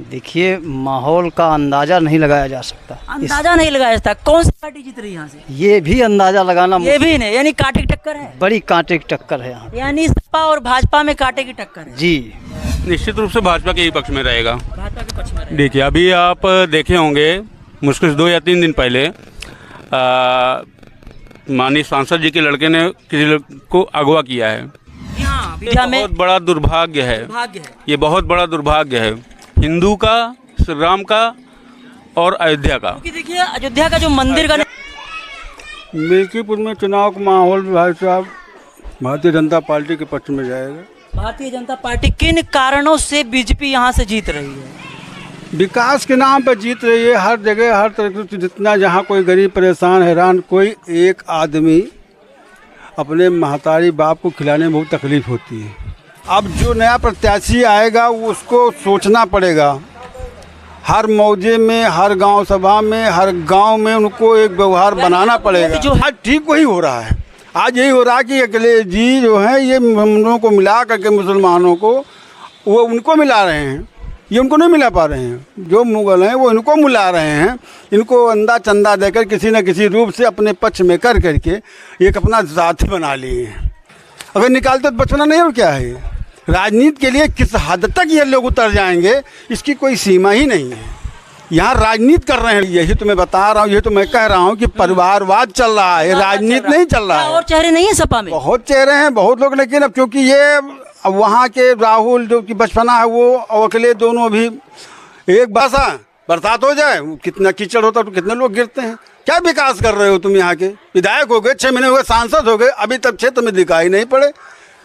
देखिए, माहौल का अंदाजा नहीं लगाया जा सकता। अंदाजा नहीं लगाया जाता। कौन सी पार्टी जीत रही है यहाँ से? ये भी अंदाजा लगाना ये भी नहीं, यानी कांटे की टक्कर है। बड़ी कांटे की टक्कर है यहाँ। यानी सपा और भाजपा में कांटे की टक्कर है। जी, निश्चित रूप से भाजपा के ही पक्ष में रहेगा। भाजपा के पक्ष में रहेगा। देखिए, अभी आप देखे होंगे मुश्किल से 2 या 3 दिन पहले माननीय सांसद जी के लड़के ने किसी को अगवा किया है। हाँ, ये बहुत बड़ा दुर्भाग्य है। ये बहुत बड़ा दुर्भाग्य है हिंदू का, श्री राम का और अयोध्या का। क्योंकि देखिए, अयोध्या का जो मंदिर का मिल्कीपुर में चुनाव का माहौल भाई साहब भारतीय जनता पार्टी के पक्ष में जाएगा। भारतीय जनता पार्टी किन कारणों से बीजेपी यहाँ से जीत रही है? विकास के नाम पर जीत रही है। हर जगह हर तरह से, जितना जहाँ कोई गरीब परेशान हैरान, कोई एक आदमी अपने महतारी बाप को खिलाने में बहुत तकलीफ होती है। अब जो नया प्रत्याशी आएगा वो उसको सोचना पड़ेगा। हर मौजे में, हर गांव सभा में, हर गांव में उनको एक व्यवहार बनाना पड़ेगा। जो आज ठीक वही हो रहा है। आज यही हो रहा है कि अखिलेश जी जो हैं ये हम लोगों को मिला करके, मुसलमानों को वो उनको मिला रहे हैं, ये उनको नहीं मिला पा रहे हैं। जो मुगल हैं वो इनको मिला रहे हैं। इनको अंदा चंदा देकर किसी न किसी रूप से अपने पक्ष में कर करके एक अपना साथी बना लिए हैं। अगर निकालते तो बचना नहीं, और क्या है। राजनीति के लिए किस हद तक ये लोग उतर जाएंगे इसकी कोई सीमा ही नहीं है। यहाँ राजनीति कर रहे हैं। यही तो मैं बता रहा हूँ, यही तो मैं कह रहा हूँ कि परिवारवाद चल रहा है, राजनीति नहीं चल रहा है। और चेहरे नहीं है सपा में? बहुत चेहरे हैं, बहुत लोग, लेकिन अब क्योंकि ये वहाँ के राहुल जो कि बचपना है वो और अखिलेश दोनों भी एक बरसात हो जाए कितना कीचड़ होता है तो कितने लोग गिरते हैं। क्या विकास कर रहे हो तुम? यहाँ के विधायक हो गए, 6 महीने हो गए, सांसद हो गए, अभी तक क्षेत्र में दिखाई नहीं पड़े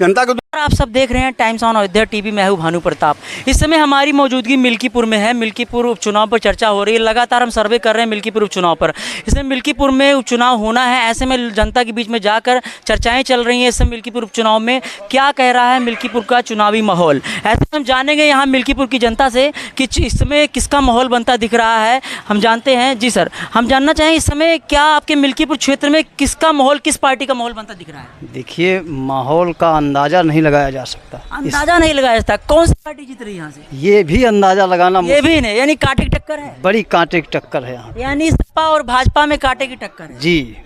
जनता को। आप सब देख रहे हैं टाइम्स ऑन अयोध्या टीवी। मैं हूं भानु प्रताप। इस समय हमारी मौजूदगी मिल्कीपुर में है। मिल्कीपुर उपचुनाव पर चर्चा हो रही है। लगातार हम सर्वे कर रहे हैं मिल्कीपुर उपचुनाव पर। इसमें मिल्कीपुर में उपचुनाव होना है, ऐसे में जनता के बीच में जाकर चर्चाएं चल रही हैं। इस समय मिल्कीपुर उपचुनाव में क्या कह रहा है मिल्कीपुर का चुनावी माहौल, ऐसे में हम जानेंगे यहाँ मिल्कीपुर की जनता से कि इस समय किसका माहौल बनता दिख रहा है। हम जानते हैं। जी सर, हम जानना चाहें इस समय क्या आपके मिल्कीपुर क्षेत्र में किसका माहौल, किस पार्टी का माहौल बनता दिख रहा है? देखिए, माहौल का अंदाजा नहीं लगाया जा सकता। अंदाजा नहीं लगाया जाता। कौन सी पार्टी जीत रही है यहाँ से? ये भी अंदाजा लगाना ये भी नहीं, यानी कांटे की टक्कर है। बड़ी कांटे की टक्कर है यहाँ। यानी सपा और भाजपा में कांटे की टक्कर है। जी,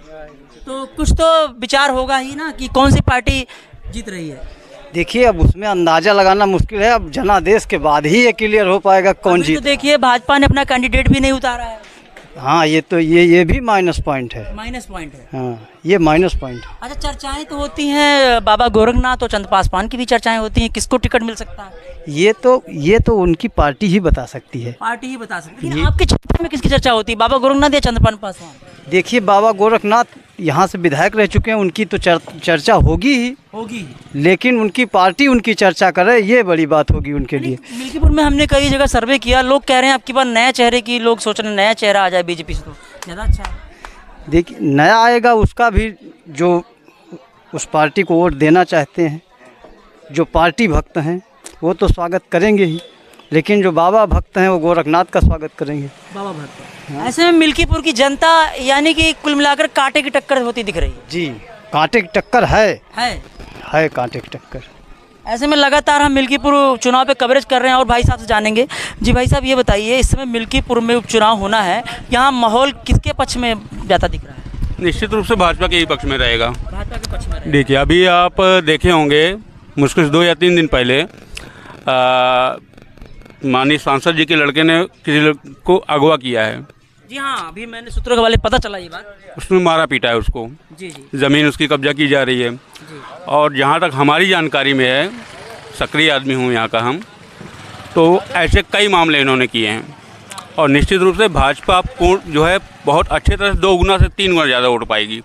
तो कुछ तो विचार होगा ही ना कि कौन सी पार्टी जीत रही है। देखिए, अब उसमें अंदाजा लगाना मुश्किल है। अब जनादेश के बाद ही ये क्लियर हो पाएगा कौन जीत। तो देखिए, भाजपा ने अपना कैंडिडेट भी नहीं उतारा है। हाँ, ये तो ये भी माइनस पॉइंट है। माइनस पॉइंट है। हाँ, ये माइनस पॉइंट है। अच्छा, चर्चाएं तो होती हैं बाबा गोरखनाथ और चंद्र पासवान की भी चर्चाएं होती हैं, किसको टिकट मिल सकता है? ये तो उनकी पार्टी ही बता सकती है। पार्टी ही बता सकती है। आपके क्षेत्र में किसकी चर्चा होती है, बाबा गोरखनाथ या चंद्रपाल पासवान? देखिए, बाबा गोरखनाथ यहाँ से विधायक रह चुके हैं, उनकी तो चर्चा होगी ही, लेकिन उनकी पार्टी उनकी चर्चा करे, ये बड़ी बात होगी उनके लिए। मिल्कीपुर में हमने कई जगह सर्वे किया, लोग कह रहे हैं आपकी बार नया चेहरे की, लोग सोच रहे हैं नया चेहरा आ जाए बीजेपी से तो ज़्यादा अच्छा है। देखिए, नया आएगा उसका भी, जो उस पार्टी को वोट देना चाहते हैं, जो पार्टी भक्त हैं वो तो स्वागत करेंगे ही, लेकिन जो बाबा भक्त हैं वो गोरखनाथ का स्वागत करेंगे। बाबा भक्त। ऐसे में मिल्कीपुर की जनता यानी कि कुल मिलाकर कांटे की टक्कर होती दिख रही है। जी, कांटे की टक्कर है कांटे की टक्कर। ऐसे में लगातार हम मिल्कीपुर चुनाव पे कवरेज कर रहे हैं और भाई साहब से जानेंगे। जी भाई साहब, ये बताइए, इस समय मिल्कीपुर में उपचुनाव होना है, यहाँ माहौल किसके पक्ष में ज़्यादा दिख रहा है? निश्चित रूप से भाजपा के ही पक्ष में रहेगा। भाजपा के पक्ष में। देखिए, अभी आप देखे होंगे मुश्किल से 2 या 3 दिन पहले माननीय सांसद जी के लड़के ने किसी को अगवा किया है। जी हाँ, अभी मैंने सूत्रों के वाले पता चला ये बात। उसमें मारा पीटा है उसको। जी। ज़मीन उसकी कब्जा की जा रही है। और जहाँ तक हमारी जानकारी में है, सक्रिय आदमी हूँ यहाँ का हम, तो ऐसे कई मामले इन्होंने किए हैं। और निश्चित रूप से भाजपा जो है बहुत अच्छे तरह से 2 गुना से 3 गुना ज़्यादा वोट पाएगी।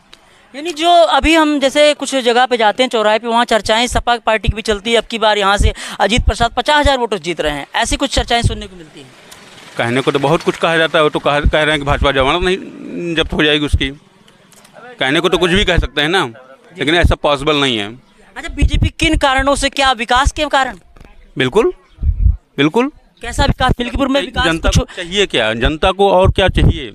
यानी जो अभी हम जैसे कुछ जगह पे जाते हैं चौराहे पे, वहाँ चर्चाएं सपा पार्टी की भी चलती है। अब की बार यहाँ से अजीत प्रसाद 50,000 वोटों से जीत रहे हैं, ऐसी कुछ चर्चाएं सुनने को मिलती हैं। कहने को तो बहुत कुछ कहा जाता है, वो तो कह रहे हैं कि भाजपा जमानत नहीं जब्त हो जाएगी उसकी। कहने को तो कुछ भी कह सकते हैं ना, लेकिन ऐसा पॉसिबल नहीं है। अच्छा, बीजेपी किन कारणों से, क्या विकास के कारण? बिल्कुल बिल्कुल। कैसा विकास मिल्कीपुर में? विकास जनता को चाहिए क्या, जनता को और क्या चाहिए?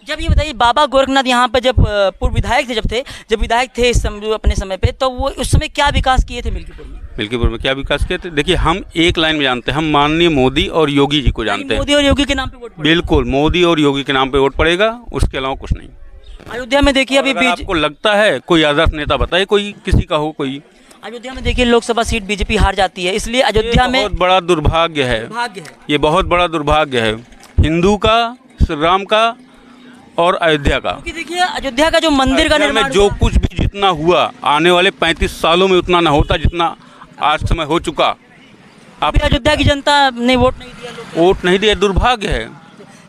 जब ये बताइए, बाबा गोरखनाथ यहाँ पर जब पूर्व विधायक थे, जब विधायक थे इस अपने समय पे, तो वो उस समय क्या विकास किए थे मिल्कीपुर में? मिल्कीपुर में क्या विकास किया? देखिए, हम एक लाइन में जानते हैं, हम माननीय मोदी और योगी जी को जानते हैं। मोदी और योगी के नाम पे वोट पड़ेगा। बिल्कुल, मोदी और योगी के नाम पे वोट पड़ेगा, उसके अलावा कुछ नहीं। अयोध्या में देखिए अभी अगर आपको लगता है कोई आदर्श नेता बताइए, कोई किसी का हो कोई। अयोध्या में देखिए लोकसभा सीट बीजेपी हार जाती है, इसलिए अयोध्या में बहुत बड़ा दुर्भाग्य है, भाग्य है। ये बहुत बड़ा दुर्भाग्य है हिंदू का, श्री राम का और अयोध्या का। क्योंकि देखिए अयोध्या का जो मंदिर का अयोध्या में निर्माण जो हुआ, कुछ भी जितना हुआ, आने वाले 35 सालों में उतना ना होता जितना आज समय हो चुका। आप अभी अयोध्या की जनता ने वोट नहीं दिया, वोट नहीं दिया, दुर्भाग्य है।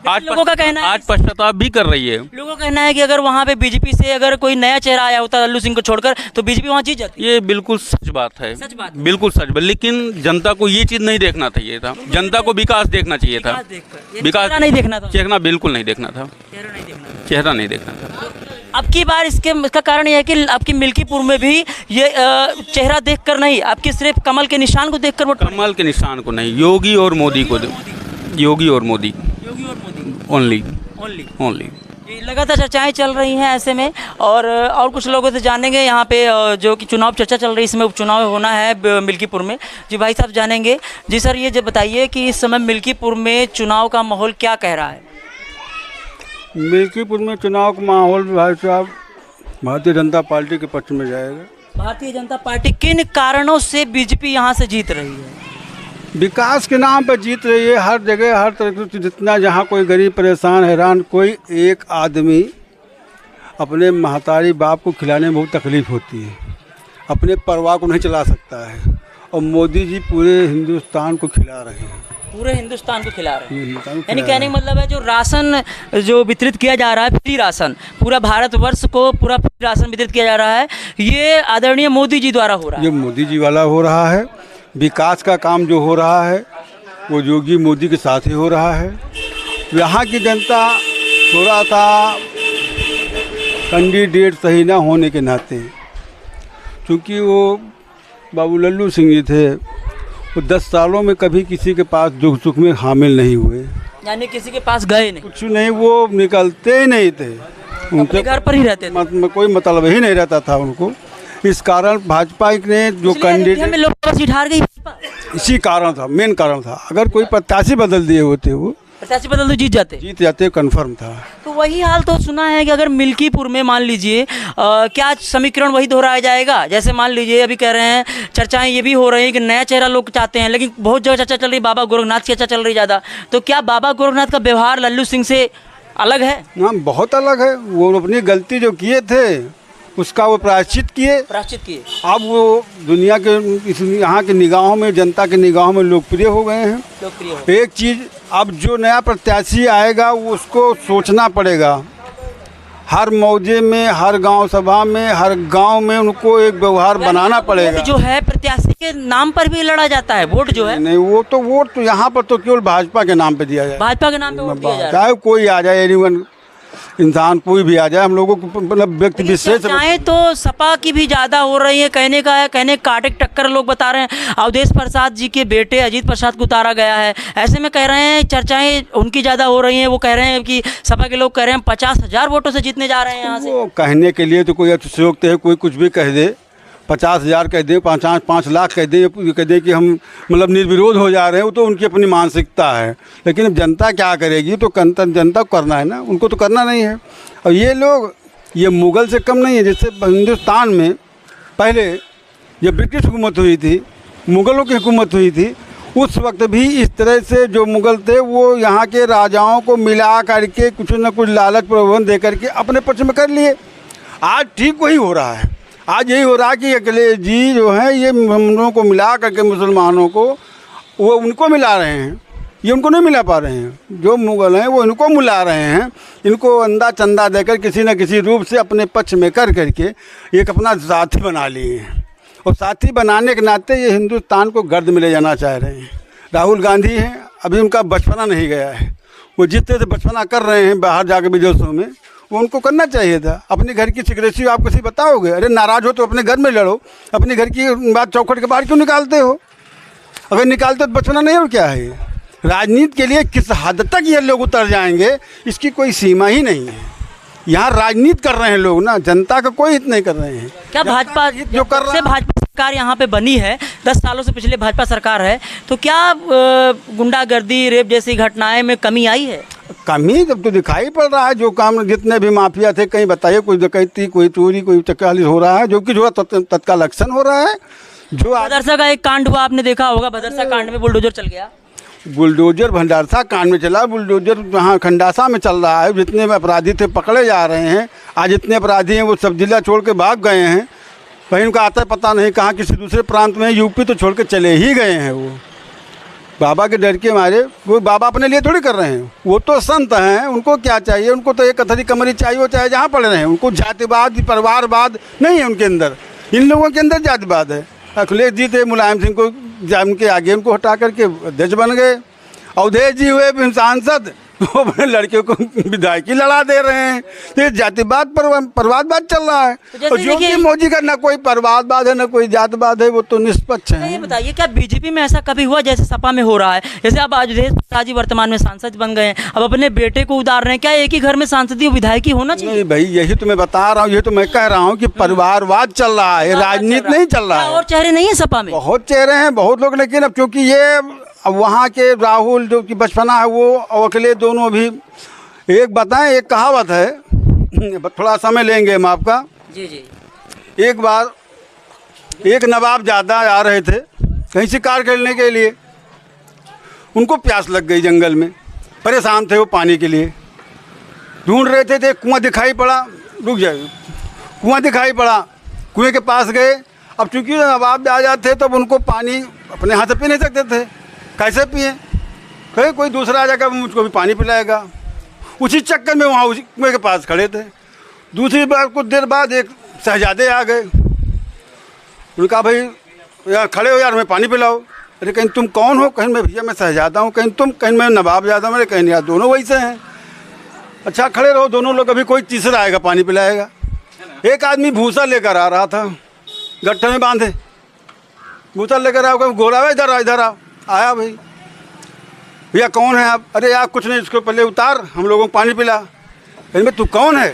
आज लोगों का कहना है, आज पश्चाताप भी कर रही है। लोगों का कहना है कि अगर वहाँ पे बीजेपी से अगर कोई नया चेहरा आया होता लल्लू सिंह को छोड़कर तो बीजेपी वहाँ जीत जाती। ये बिल्कुल सच बात है, सच बात है। बिल्कुल सच बात। लेकिन जनता को ये चीज़ नहीं देखना चाहिए था, जनता को विकास देखना चाहिए था। चेहरा नहीं देखना था, चेहरा बिल्कुल नहीं देखना था, चेहरा नहीं देखना था। चेहरा नहीं देखना था। अब की बार इसका कारण यह है कि आपकी मिल्कीपुर में भी ये चेहरा देखकर नहीं, आपकी सिर्फ कमल के निशान को देखकर वोट कमल के निशान को नहीं, योगी और मोदी को, योगी और मोदी, योगी और मोदी ओनली ओनली। ओनली। ये लगातार चर्चाएं चल रही हैं ऐसे में, और कुछ लोगों से जानेंगे यहाँ पे जो कि चुनाव चर्चा चल रही है, इसमें उपचुनाव होना है मिल्कीपुर में। जी भाई साहब जानेंगे। जी सर, ये जब बताइए कि इस समय मिल्कीपुर में चुनाव का माहौल क्या कह रहा है? मिल्कीपुर में चुनाव का माहौल भाई साहब भारतीय जनता पार्टी के पक्ष में जाएगा। भारतीय जनता पार्टी किन कारणों से बीजेपी यहाँ से जीत रही है? विकास के नाम पर जीत रही है, हर जगह हर तरह से। जितना जहाँ कोई गरीब परेशान हैरान, कोई एक आदमी अपने महतारी बाप को खिलाने में बहुत तकलीफ़ होती है, अपने परिवार को नहीं चला सकता है, और मोदी जी पूरे हिंदुस्तान को खिला रहे हैं, पूरे हिंदुस्तान को खिला रहे हैं। हिंदुस्तान को यानी खिला कहने का मतलब है जो राशन जो वितरित किया जा रहा है, फ्री राशन, पूरा भारतवर्ष को पूरा फ्री राशन वितरित किया जा रहा है, ये आदरणीय मोदी जी द्वारा हो रहा ये है। मोदी जी वाला हो रहा है। विकास का काम जो हो रहा है वो योगी मोदी के साथ ही हो रहा है। यहाँ की जनता थोड़ा सा कैंडिडेट सही ना होने के नाते, क्योंकि वो बाबू लल्लू सिंह जी थे, वो 10 सालों में कभी किसी के पास दुख सुख में शामिल नहीं हुए, यानी किसी के पास गए नहीं, कुछ नहीं, वो निकलते ही नहीं थे, अपने घर पर ही रहते थे, कोई मतलब ही नहीं रहता था उनको। इस कारण भाजपा ने जो कैंडिडेट में लोकसभा सीट हार गई, इसी कारण था, मेन कारण था। अगर कोई प्रत्याशी बदल दिए होते वो प्रत्याशी बदल तो जीत जाते, कन्फर्म था। तो वही हाल तो सुना है कि अगर मिल्कीपुर में मान लीजिए क्या समीकरण वही दोहराया जाएगा? जैसे मान लीजिए अभी कह रहे हैं, चर्चाएं ये भी हो रही हैं कि नया चेहरा लोग चाहते हैं, लेकिन बहुत जगह चर्चा चल रही है बाबा गोरखनाथ की चर्चा चल रही ज़्यादा। तो क्या बाबा गोरखनाथ का व्यवहार लल्लू सिंह से अलग है? हाँ, बहुत अलग है। वो अपनी गलती जो किए थे उसका वो प्रायश्चित किए। अब वो दुनिया के यहाँ की निगाहों में, जनता की निगाहों में लोकप्रिय हो गए हैं। एक चीज़, अब जो नया प्रत्याशी आएगा वो उसको सोचना पड़ेगा। हर मौजे में, हर गांव सभा में, हर गांव में उनको एक व्यवहार बनाना पड़ेगा। जो है प्रत्याशी के नाम पर भी लड़ा जाता है वोट जो है। नहीं, वो तो वोट तो यहाँ पर तो केवल भाजपा के नाम पे दिया जाए, भाजपा के नाम पे वोट दिया जा रहा है। चाहे कोई आ जाए, एनीवन इंसान कोई भी आ जाए, हम लोगों को मतलब व्यक्ति विशेष चाहे तो सपा की भी ज़्यादा हो रही है, कहने का है, कहने काटे टक्कर लोग बता रहे हैं। अवधेश प्रसाद जी के बेटे अजीत प्रसाद को उतारा गया है, ऐसे में कह रहे हैं चर्चाएं उनकी ज़्यादा हो रही हैं। वो कह रहे हैं कि सपा के लोग कह रहे हैं 50,000 वोटों से जीतने जा रहे हैं यहाँ से। वो कहने के लिए तो कोई अतिशयोक्त है, कोई कुछ भी कह दे, 50,000 कह दे, 5 लाख कह दे कि हम मतलब निर्विरोध हो जा रहे हैं, वो तो उनकी अपनी मानसिकता है। लेकिन अब जनता क्या करेगी, तो जनता को करना है ना, उनको तो करना नहीं है। और ये लोग, ये मुग़ल से कम नहीं है। जैसे हिंदुस्तान में पहले जब ब्रिटिश हुकूमत हुई थी, मुग़लों की हुकूमत हुई थी, उस वक्त भी इस तरह से जो मुग़ल थे वो यहाँ के राजाओं को मिला करके कुछ न कुछ लालच प्रलोभन दे करके अपने पक्ष में कर लिए। आज ठीक वही हो रहा है। आज यही हो रहा है कि अखिलेश जी जो हैं ये हम लोगों को मिला करके, मुसलमानों को वो उनको मिला रहे हैं, ये उनको नहीं मिला पा रहे हैं। जो मुग़ल हैं वो इनको मिला रहे हैं, इनको अंदा चंदा देकर किसी न किसी रूप से अपने पक्ष में कर करके एक अपना साथी बना लिए हैं। और साथी बनाने के नाते ये हिंदुस्तान को गर्द में ले जाना चाह रहे हैं। राहुल गांधी हैं, अभी उनका बचपना नहीं गया है, वो जिस तरह से बचपना कर रहे हैं बाहर जाकर विदेशों में, वो उनको करना चाहिए था। अपने घर की सिक्रेसी आप किसी बताओगे? अरे नाराज़ हो तो अपने घर में लड़ो, अपने घर की बात चौखट के बाहर क्यों निकालते हो? अगर निकालते तो बचपना नहीं और क्या है? राजनीति के लिए किस हद तक ये लोग उतर जाएंगे इसकी कोई सीमा ही नहीं है। यहाँ राजनीति कर रहे हैं लोग ना, जनता का कोई हित नहीं कर रहे हैं। क्या भाजपा जो कर रहा से है भाजपा सरकार यहाँ पे बनी है, 10 सालों से पिछले भाजपा सरकार है, तो क्या गुंडागर्दी रेप जैसी घटनाएं में कमी आई है? कमी जब तो दिखाई पड़ रहा है। जो काम जितने भी माफिया थे, कहीं बताइए कोई डकैती, कोई चोरी, कोई चकाली हो रहा है, जो कि जो तत्काल एक्शन हो रहा है। जो बदरसा का एक कांड हुआ, आपने देखा होगा, बदरसा कांड में बुलडोजर चल गया। बुलडोजर भंडारसा कांड में चला, बुलडोजर वहाँ खंडासा में चल रहा है। जितने अपराधी थे पकड़े जा रहे हैं। आज जितने अपराधी हैं वो सब जिला छोड़ के भाग गए हैं। कहीं उनका आता है पता नहीं कहाँ, किसी दूसरे प्रांत में, यूपी तो छोड़ के चले ही गए हैं। वो बाबा के डर के मारे, वो बाबा अपने लिए थोड़ी कर रहे हैं, वो तो संत हैं। उनको क्या चाहिए? उनको तो एक कथरी कमरी चाहिए, वो चाहे जहाँ पढ़ रहे हैं। उनको जातिवाद परिवारवाद नहीं है उनके अंदर। इन लोगों के अंदर जातिवाद है। अखिलेश जी थे, मुलायम सिंह को जान के आगे उनको हटा करके अध्यक्ष बन गए। अवधेश जी हुए सांसद, वो अपने लड़कियों को विधायकी लड़ा दे रहे हैं। तो ये जातिवाद परिवारवाद चल रहा है। और जो कि मोदी का ना कोई परिवारवाद है ना कोई जातिवाद है, वो तो निष्पक्ष है। ये बताइए, क्या बीजेपी में ऐसा कभी हुआ जैसे सपा में हो रहा है? जैसे अब अवधेश प्रसाद जी वर्तमान में सांसद बन गए हैं, अब अपने बेटे को उतार रहे हैं। क्या एक ही घर में सांसदीय विधायकी होना चाहिए? नहीं भाई, यही तो मैं बता रहा हूँ, यही तो मैं कह रहा हूँ कि परिवारवाद चल रहा है, राजनीति नहीं चल रहा है। और चेहरे नहीं है सपा में? बहुत चेहरे हैं, बहुत लोग, लेकिन अब क्योंकि ये अब वहाँ के राहुल जो कि बचपना है, वो और अखिलेश दोनों भी एक बताएं, एक कहावत है, थोड़ा समय लेंगे हम आपका। जी जी। एक बार एक नवाब ज़्यादा आ रहे थे कहीं शिकार खेलने के लिए। उनको प्यास लग गई जंगल में, परेशान थे वो पानी के लिए, ढूंढ रहे थे। कुआं दिखाई पड़ा, रुक जाए, कुआं दिखाई पड़ा, कुएं के पास गए। अब चूंकि नवाब आ जाते तब उनको पानी अपने हाथ से पी नहीं सकते थे, कैसे पिए? कहीं कोई दूसरा आ जाएगा मुझको भी पानी पिलाएगा। उसी चक्कर में वहाँ उसी कुएं के पास खड़े थे। दूसरी बार कुछ देर बाद एक शहजादे आ गए। उन्होंने कहा भाई यार खड़े हो यार, हमें पानी पिलाओ। अरे कहीं तुम कौन हो? कहीं मैं भैया मैं शहजादा हूँ। कहीं तुम? कहीं मैं नवाब ज़्यादा। मेरे कहीं यार दोनों वही से हैं। अच्छा खड़े रहो दोनों लोग, अभी कोई तीसरा आएगा पानी पिलाएगा। एक आदमी भूसा लेकर आ रहा था, गट्ठे में बांधे भूसा लेकर आओ। घोड़ा इधर आ, इधर आओ। आया भाई, भैया कौन है आप? अरे यार कुछ नहीं, इसको पहले उतार, हम लोगों को पानी पिला। कहीं मैं तू कौन है?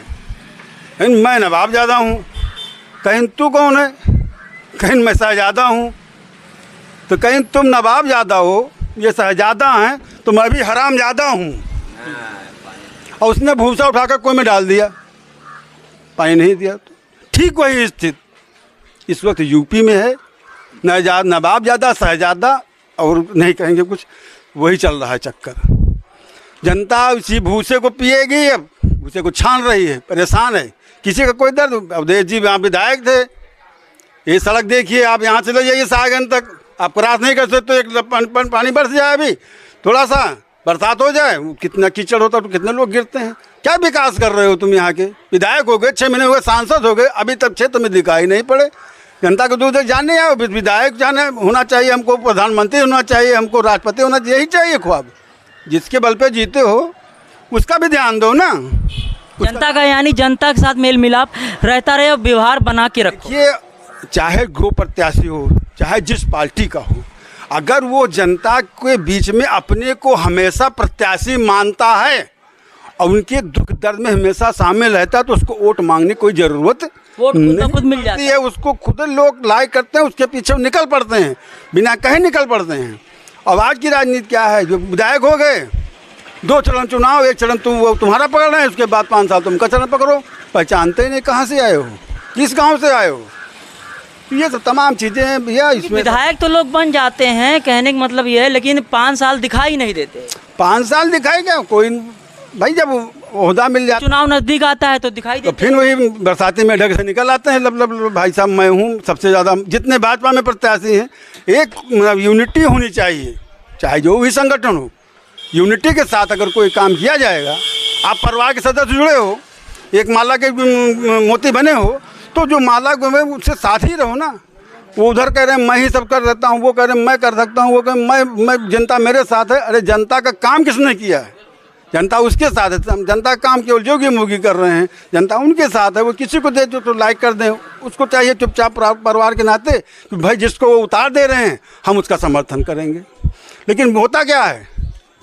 कहीं मैं नवाब ज़्यादा हूँ। कहीं तू कौन है? कहीं मैं शहजादा हूँ। तो कहीं तुम नवाब ज़्यादा हो, ये शहजादा हैं, तो मैं भी हराम ज़्यादा हूँ। और उसने भूसा उठाकर कुएं में डाल दिया, पानी नहीं दिया। तो ठीक वही स्थिति इस वक्त यूपी में है। नवाब ज़्यादा, शहजादा, और नहीं कहेंगे कुछ, वही चल रहा है चक्कर। जनता उसी भूसे को पिएगी, अब भूसे को छान रही है, परेशान है। किसी का कोई दर्द। अवधेश जी यहाँ विधायक थे। ये सड़क देखिए आप, यहाँ चले जाइए सागन तक, आप क्रॉस नहीं कर सकते तो एक पानी बरस जाए, अभी थोड़ा सा बरसात हो जाए कितना कीचड़ होता है, तो कितने लोग गिरते हैं। क्या विकास कर रहे हो तुम? यहाँ के विधायक हो गए, 6 महीने हो गए, सांसद हो गए, अभी तक क्षेत्र में दिखाई नहीं पड़े। जनता को दूर जानने आओ, विधायक जाने होना चाहिए, हमको प्रधानमंत्री होना चाहिए, हमको राष्ट्रपति होना चाहिए, यही चाहिए ख्वाब। जिसके बल पे जीते हो उसका भी ध्यान दो ना। जनता का यानी जनता के साथ मेल मिलाप रहता रहे और व्यवहार बना के रखो। ये चाहे गो प्रत्याशी हो, चाहे जिस पार्टी का हो, अगर वो जनता के बीच में अपने को हमेशा प्रत्याशी मानता है और उनके दुख दर्द में हमेशा शामिल रहता है, तो उसको वोट मांगने कोई ज़रूरत खुद मिल जाती है। उसको खुद लोग लाइक करते हैं, उसके पीछे निकल पड़ते हैं, बिना कहीं निकल पड़ते हैं। अब आज की राजनीति क्या है? जो विधायक हो गए, 2 चरण चुनाव, 1 चरण तुम्हारा पकड़ रहे हैं, उसके बाद 5 साल तुम का चरण पकड़ो। पहचानते ही नहीं कहाँ से आए हो, किस गाँव से आए हो। ये सब तमाम चीज़ें हैं भैया। इसमें विधायक तो लोग बन जाते हैं, कहने का मतलब ये है, लेकिन 5 साल दिखाई नहीं देते। 5 साल दिखाई क्या कोई भाई? जब ओहदा मिल जाता, चुनाव नजदीक आता है तो दिखाई तो देते फिर वही बरसाती में ढंग से निकल आते हैं। लब भाई साहब मैं हूँ सबसे ज़्यादा, जितने भाजपा में प्रत्याशी हैं। एक यूनिटी होनी चाहिए, चाहे जो भी संगठन हो। यूनिटी के साथ अगर कोई काम किया जाएगा, आप परिवार के सदस्य जुड़े हो, एक माला के मोती बने हो, तो जो माला को उससे साथ ही रहो ना। वो उधर कह रहे हैं मैं ही सब कर देता हूँ, वो कह रहे हैं मैं कर सकता हूँ, वो कह मैं जनता मेरे साथ है। अरे जनता का काम किसने किया है? जनता उसके साथ है। जनता का काम केवल जोगी मोगी कर रहे हैं, जनता उनके साथ है। वो किसी को दे तो लाइक कर दें, उसको चाहिए चुपचाप परिवार के नाते कि भाई जिसको वो उतार दे रहे हैं हम उसका समर्थन करेंगे। लेकिन होता क्या है,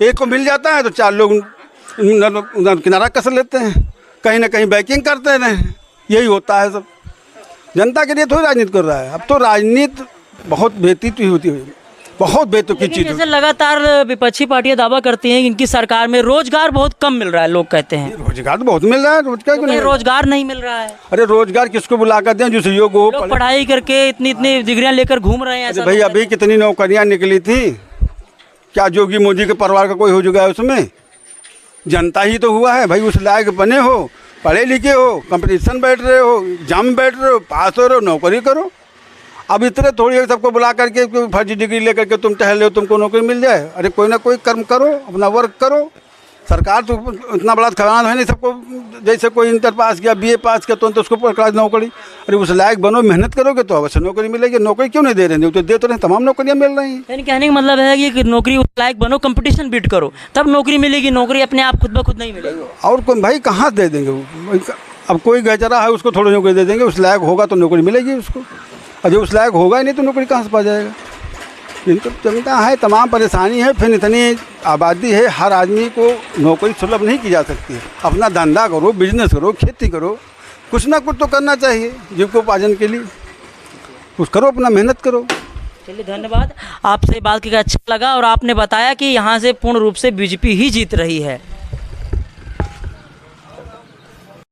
एक को मिल जाता है तो 4 लोग किनारा कस लेते हैं। कहीं ना कहीं बैकिंग करते रहें, यही होता है सब। जनता के लिए थोड़ी राजनीति कर रहा है। अब तो राजनीति बहुत बेतुकी होती है, बहुत बेतुकी लेकिन चीज़ जैसे लगातार विपक्षी पार्टियां दावा करती हैं कि इनकी सरकार में रोजगार बहुत कम मिल रहा है, लोग कहते हैं। रोजगार तो बहुत मिल रहा है, रोजगार क्यों तो नहीं? रोजगार नहीं मिल रहा है। अरे रोजगार किसको बुला कर दें, जिस योग्य हो। लोग पढ़ाई करके इतनी इतनी डिग्रियां लेकर घूम रहे हैं। अरे ऐसा भाई लोग अभी कितनी नौकरियां निकली थी, क्या जोगी मोदी के परिवार का कोई हो चुका है उसमें? जनता ही तो हुआ है भाई। उस लायक बने हो, पढ़े लिखे हो, कंपटीशन बैठ रहे हो, एग्जाम में बैठ रहे हो, पास हो रहे हो, नौकरी करो। अब इतने थोड़ी है सबको बुला करके फर्जी डिग्री लेकर के तुम टहल रहे हो, तुमको नौकरी मिल जाए। अरे कोई ना कोई कर्म करो, अपना वर्क करो। सरकार तो इतना बड़ा खजाना है नहीं सबको, जैसे कोई इंटर पास किया, बीए पास किया तो उसको पकड़ा नौकरी। अरे उस लायक बनो, मेहनत करोगे तो अवश्य नौकरी मिलेगी। नौकरी क्यों नहीं दे रहे हैं? तो दे तो रहे, तमाम नौकरियां मिल रही हैं। यानी कहने का मतलब है कि नौकरी उस लायक बनो, कंपटीशन बीट करो, तब नौकरी मिलेगी। नौकरी अपने आप खुद ब खुद नहीं मिलेगी। और कोई भाई कहाँ दे देंगे वो? अब कोई बेचारा है उसको थोड़ी नौकरी दे देंगे, उस लायक होगा तो नौकरी मिलेगी उसको। और जो उस लायक होगा ही नहीं तो नौकरी कहाँ से पा जाएगा? इनको जनता है, तमाम परेशानी है। फिर इतनी आबादी है, हर आदमी को नौकरी सुलभ नहीं की जा सकती है। अपना धंधा करो, बिजनेस करो, खेती करो, कुछ ना कुछ तो करना चाहिए जीविकोपार्जन के लिए। कुछ करो, अपना मेहनत करो। चलिए धन्यवाद, आपसे बात करके अच्छा लगा। और आपने बताया कि यहाँ से पूर्ण रूप से बीजेपी ही जीत रही है।